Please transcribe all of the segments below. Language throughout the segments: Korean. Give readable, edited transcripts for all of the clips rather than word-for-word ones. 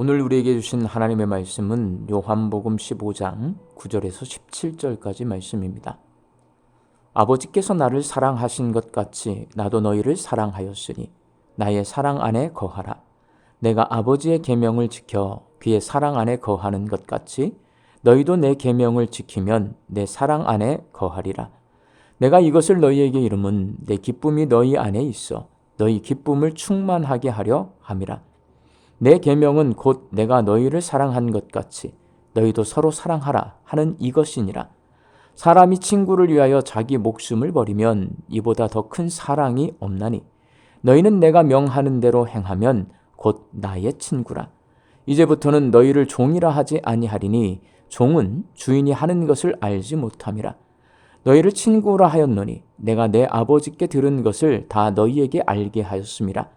오늘 우리에게 주신 하나님의 말씀은 요한복음 15장 9절에서 17절까지 말씀입니다. 아버지께서 나를 사랑하신 것 같이 나도 너희를 사랑하였으니 나의 사랑 안에 거하라. 내가 아버지의 계명을 지켜 그의 사랑 안에 거하는 것 같이 너희도 내 계명을 지키면 내 사랑 안에 거하리라. 내가 이것을 너희에게 이름은 내 기쁨이 너희 안에 있어 너희 기쁨을 충만하게 하려 함이라. 내 계명은 곧 내가 너희를 사랑한 것 같이 너희도 서로 사랑하라 하는 이것이니라. 사람이 친구를 위하여 자기 목숨을 버리면 이보다 더 큰 사랑이 없나니 너희는 내가 명하는 대로 행하면 곧 나의 친구라. 이제부터는 너희를 종이라 하지 아니하리니 종은 주인이 하는 것을 알지 못함이라. 너희를 친구라 하였노니 내가 내 아버지께 들은 것을 다 너희에게 알게 하였음이라.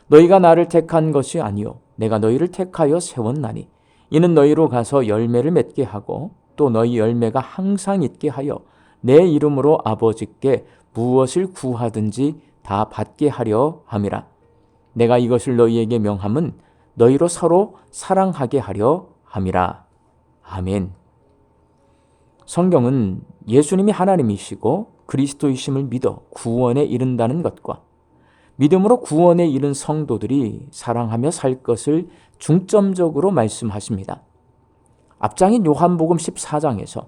너희가 나를 택한 것이 아니요 내가 너희를 택하여 세웠나니 이는 너희로 가서 열매를 맺게 하고 또 너희 열매가 항상 있게 하여 내 이름으로 아버지께 무엇을 구하든지 다 받게 하려 함이라. 내가 이것을 너희에게 명함은 너희로 서로 사랑하게 하려 함이라. 아멘. 성경은 예수님이 하나님이시고 그리스도이심을 믿어 구원에 이른다는 것과 믿음으로 구원에 이른 성도들이 사랑하며 살 것을 중점적으로 말씀하십니다. 앞장인 요한복음 14장에서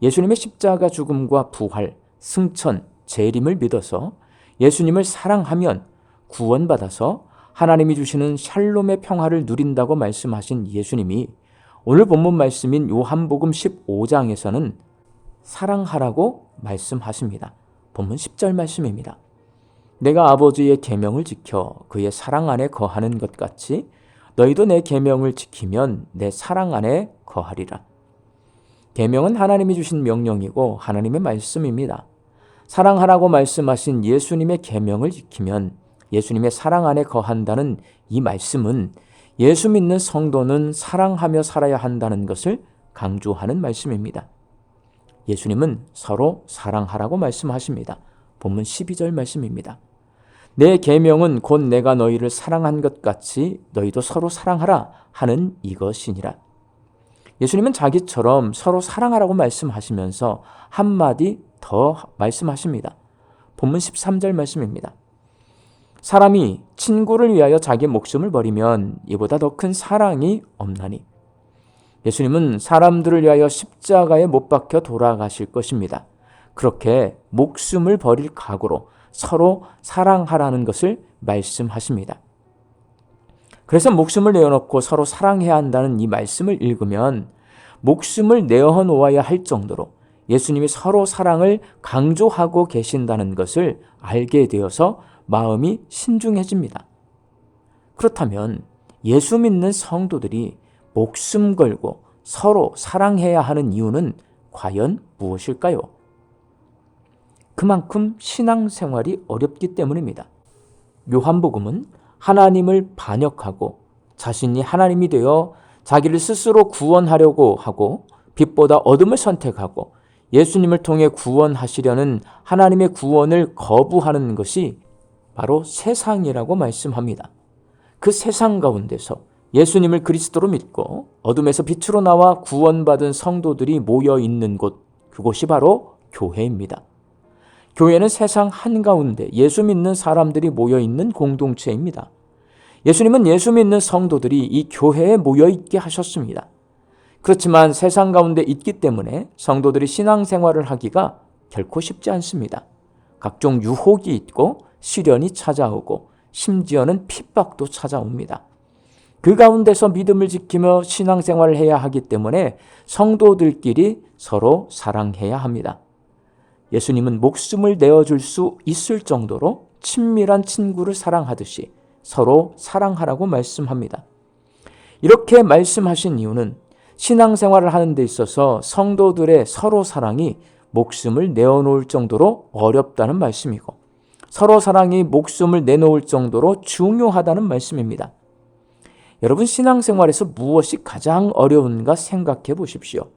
예수님의 십자가 죽음과 부활, 승천, 재림을 믿어서 예수님을 사랑하면 구원받아서 하나님이 주시는 샬롬의 평화를 누린다고 말씀하신 예수님이 오늘 본문 말씀인 요한복음 15장에서는 사랑하라고 말씀하십니다. 본문 10절 말씀입니다. 내가 아버지의 계명을 지켜 그의 사랑 안에 거하는 것 같이 너희도 내 계명을 지키면 내 사랑 안에 거하리라. 계명은 하나님이 주신 명령이고 하나님의 말씀입니다. 사랑하라고 말씀하신 예수님의 계명을 지키면 예수님의 사랑 안에 거한다는 이 말씀은 예수 믿는 성도는 사랑하며 살아야 한다는 것을 강조하는 말씀입니다. 예수님은 서로 사랑하라고 말씀하십니다. 본문 12절 말씀입니다. 내 계명은 곧 내가 너희를 사랑한 것 같이 너희도 서로 사랑하라 하는 이것이니라. 예수님은 자기처럼 서로 사랑하라고 말씀하시면서 한마디 더 말씀하십니다. 본문 13절 말씀입니다. 사람이 친구를 위하여 자기 목숨을 버리면 이보다 더 큰 사랑이 없나니. 예수님은 사람들을 위하여 십자가에 못 박혀 돌아가실 것입니다. 그렇게 목숨을 버릴 각오로 서로 사랑하라는 것을 말씀하십니다. 그래서 목숨을 내어놓고 서로 사랑해야 한다는 이 말씀을 읽으면 목숨을 내어놓아야 할 정도로 예수님이 서로 사랑을 강조하고 계신다는 것을 알게 되어서 마음이 신중해집니다. 그렇다면 예수 믿는 성도들이 목숨 걸고 서로 사랑해야 하는 이유는 과연 무엇일까요? 그만큼 신앙생활이 어렵기 때문입니다. 요한복음은 하나님을 반역하고 자신이 하나님이 되어 자기를 스스로 구원하려고 하고 빛보다 어둠을 선택하고 예수님을 통해 구원하시려는 하나님의 구원을 거부하는 것이 바로 세상이라고 말씀합니다. 그 세상 가운데서 예수님을 그리스도로 믿고 어둠에서 빛으로 나와 구원받은 성도들이 모여 있는 곳, 그곳이 바로 교회입니다. 교회는 세상 한가운데 예수 믿는 사람들이 모여 있는 공동체입니다. 예수님은 예수 믿는 성도들이 이 교회에 모여 있게 하셨습니다. 그렇지만 세상 가운데 있기 때문에 성도들이 신앙생활을 하기가 결코 쉽지 않습니다. 각종 유혹이 있고 시련이 찾아오고 심지어는 핍박도 찾아옵니다. 그 가운데서 믿음을 지키며 신앙생활을 해야 하기 때문에 성도들끼리 서로 사랑해야 합니다. 예수님은 목숨을 내어줄 수 있을 정도로 친밀한 친구를 사랑하듯이 서로 사랑하라고 말씀합니다. 이렇게 말씀하신 이유는 신앙생활을 하는 데 있어서 성도들의 서로 사랑이 목숨을 내어놓을 정도로 어렵다는 말씀이고 서로 사랑이 목숨을 내놓을 정도로 중요하다는 말씀입니다. 여러분, 신앙생활에서 무엇이 가장 어려운가 생각해 보십시오.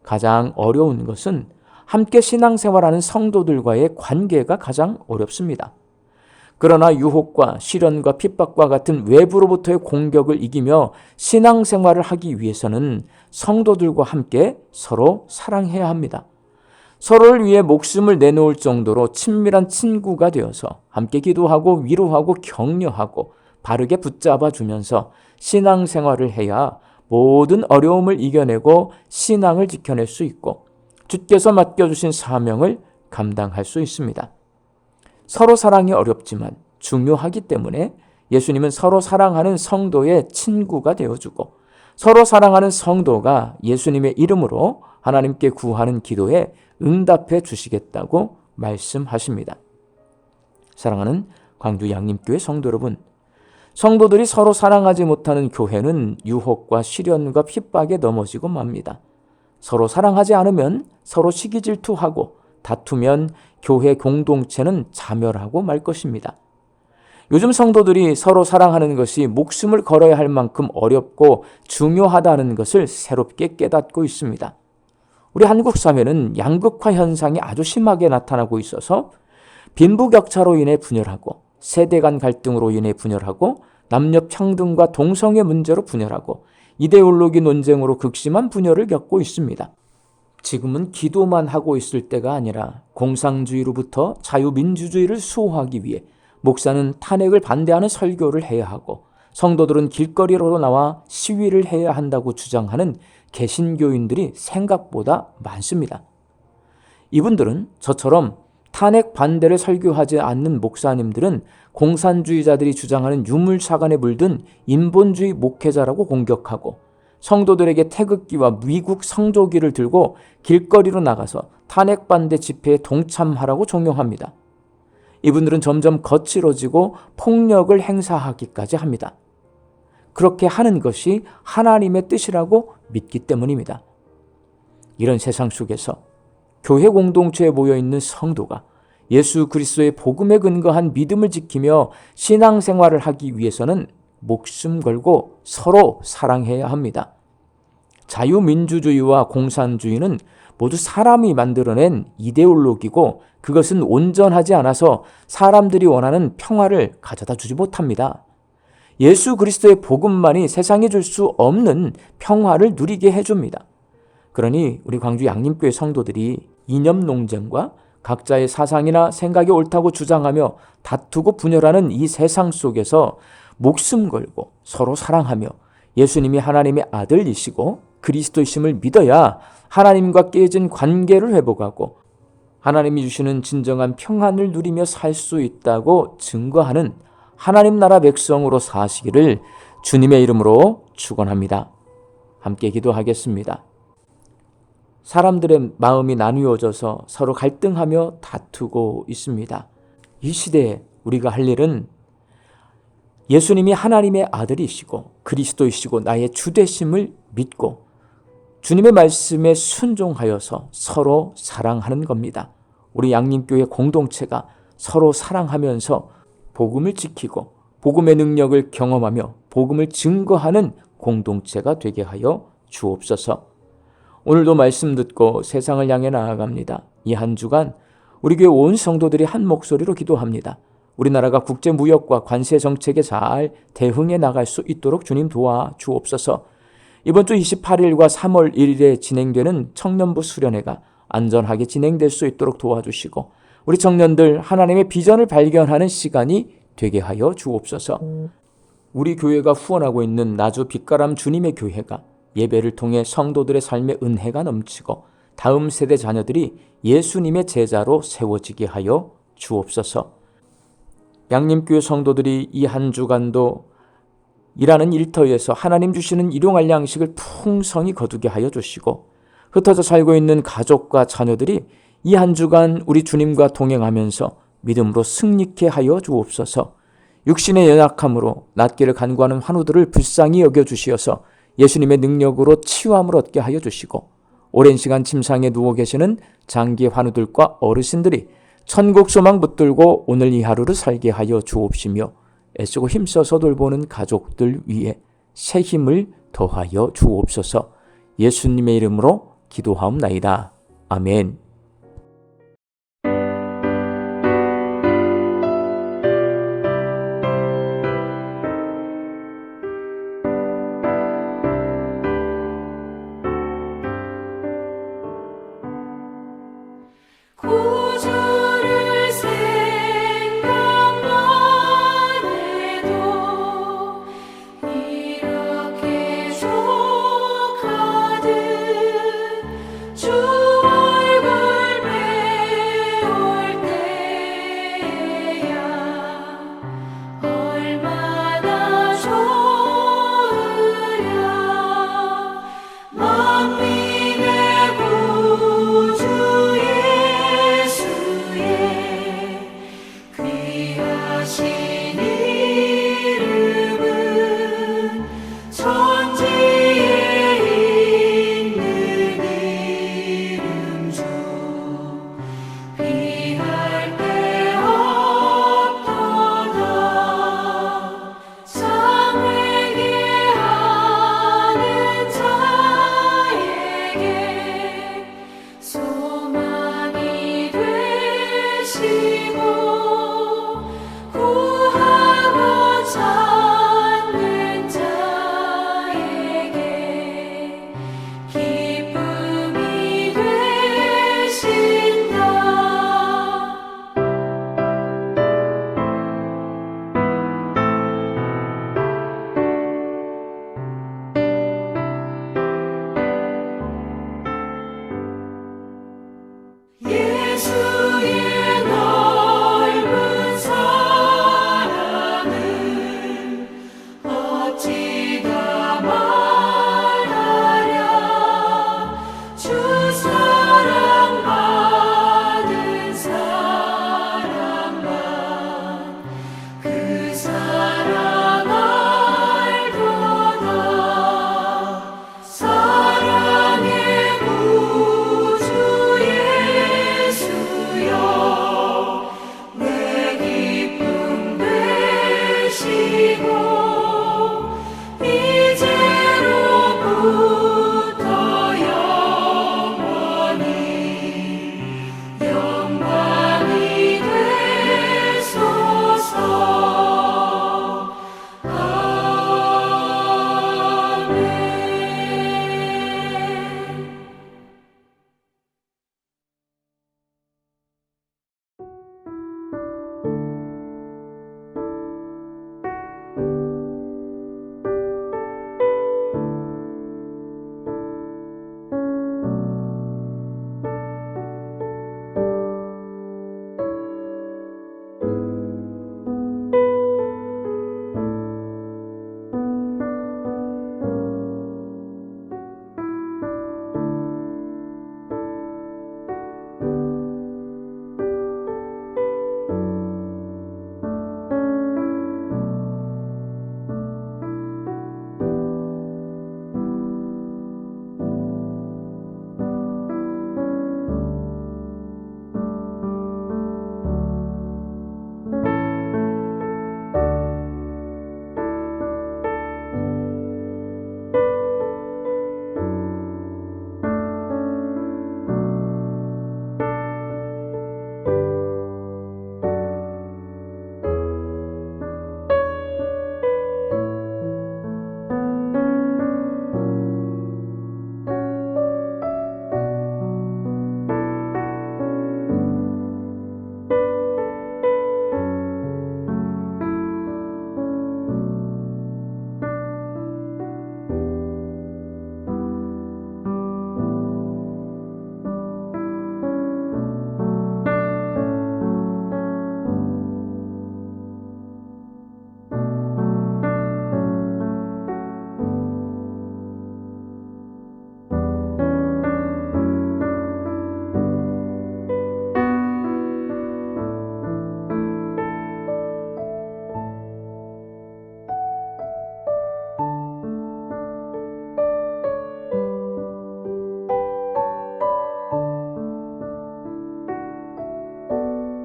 가장 어려운 것은 함께 신앙생활하는 성도들과의 관계가 가장 어렵습니다. 그러나 유혹과 시련과 핍박과 같은 외부로부터의 공격을 이기며 신앙생활을 하기 위해서는 성도들과 함께 서로 사랑해야 합니다. 서로를 위해 목숨을 내놓을 정도로 친밀한 친구가 되어서 함께 기도하고 위로하고 격려하고 바르게 붙잡아 주면서 신앙생활을 해야 모든 어려움을 이겨내고 신앙을 지켜낼 수 있고 주께서 맡겨주신 사명을 감당할 수 있습니다. 서로 사랑이 어렵지만 중요하기 때문에 예수님은 서로 사랑하는 성도의 친구가 되어주고 서로 사랑하는 성도가 예수님의 이름으로 하나님께 구하는 기도에 응답해 주시겠다고 말씀하십니다. 사랑하는 광주 양림교회 성도 여러분, 성도들이 서로 사랑하지 못하는 교회는 유혹과 시련과 핍박에 넘어지고 맙니다. 서로 사랑하지 않으면 서로 시기 질투하고 다투면 교회 공동체는 자멸하고 말 것입니다. 요즘 성도들이 서로 사랑하는 것이 목숨을 걸어야 할 만큼 어렵고 중요하다는 것을 새롭게 깨닫고 있습니다. 우리 한국 사회는 양극화 현상이 아주 심하게 나타나고 있어서 빈부격차로 인해 분열하고 세대 간 갈등으로 인해 분열하고 남녀 평등과 동성애 문제로 분열하고 이데올로기 논쟁으로 극심한 분열을 겪고 있습니다. 지금은 기도만 하고 있을 때가 아니라 공산주의로부터 자유민주주의를 수호하기 위해 목사는 탄핵을 반대하는 설교를 해야 하고 성도들은 길거리로 나와 시위를 해야 한다고 주장하는 개신교인들이 생각보다 많습니다. 이분들은 저처럼 탄핵 반대를 설교하지 않는 목사님들은 공산주의자들이 주장하는 유물사관에 물든 인본주의 목회자라고 공격하고 성도들에게 태극기와 미국 성조기를 들고 길거리로 나가서 탄핵 반대 집회에 동참하라고 종용합니다. 이분들은 점점 거칠어지고 폭력을 행사하기까지 합니다. 그렇게 하는 것이 하나님의 뜻이라고 믿기 때문입니다. 이런 세상 속에서 교회 공동체에 모여있는 성도가 예수 그리스도의 복음에 근거한 믿음을 지키며 신앙생활을 하기 위해서는 목숨 걸고 서로 사랑해야 합니다. 자유민주주의와 공산주의는 모두 사람이 만들어낸 이데올로기고 그것은 온전하지 않아서 사람들이 원하는 평화를 가져다 주지 못합니다. 예수 그리스도의 복음만이 세상에 줄 수 없는 평화를 누리게 해줍니다. 그러니 우리 광주 양림교회 성도들이 이념 논쟁과 각자의 사상이나 생각이 옳다고 주장하며 다투고 분열하는 이 세상 속에서 목숨 걸고 서로 사랑하며 예수님이 하나님의 아들이시고 그리스도이심을 믿어야 하나님과 깨진 관계를 회복하고 하나님이 주시는 진정한 평안을 누리며 살 수 있다고 증거하는 하나님 나라 백성으로 사시기를 주님의 이름으로 축원합니다. 함께 기도하겠습니다. 사람들의 마음이 나누어져서 서로 갈등하며 다투고 있습니다. 이 시대에 우리가 할 일은 예수님이 하나님의 아들이시고 그리스도이시고 나의 주되심을 믿고 주님의 말씀에 순종하여서 서로 사랑하는 겁니다. 우리 양림교회 공동체가 서로 사랑하면서 복음을 지키고 복음의 능력을 경험하며 복음을 증거하는 공동체가 되게 하여 주옵소서. 오늘도 말씀 듣고 세상을 향해 나아갑니다. 이 한 주간 우리 교회 온 성도들이 한 목소리로 기도합니다. 우리나라가 국제무역과 관세 정책에 잘 대응해 나갈 수 있도록 주님 도와 주옵소서. 이번 주 28일과 3월 1일에 진행되는 청년부 수련회가 안전하게 진행될 수 있도록 도와주시고 우리 청년들 하나님의 비전을 발견하는 시간이 되게 하여 주옵소서. 우리 교회가 후원하고 있는 나주 빛가람 주님의 교회가 예배를 통해 성도들의 삶에 은혜가 넘치고 다음 세대 자녀들이 예수님의 제자로 세워지게 하여 주옵소서. 양림교회 성도들이 이 한 주간도 일하는 일터에서 하나님 주시는 일용할 양식을 풍성히 거두게 하여 주시고 흩어져 살고 있는 가족과 자녀들이 이 한 주간 우리 주님과 동행하면서 믿음으로 승리케 하여 주옵소서. 육신의 연약함으로 낫기를 간구하는 환우들을 불쌍히 여겨주시어서 예수님의 능력으로 치유함을 얻게 하여 주시고 오랜 시간 침상에 누워 계시는 장기 환우들과 어르신들이 천국 소망 붙들고 오늘 이 하루를 살게 하여 주옵시며 애쓰고 힘써서 돌보는 가족들 위에 새 힘을 더하여 주옵소서. 예수님의 이름으로 기도하옵나이다. 아멘. 주시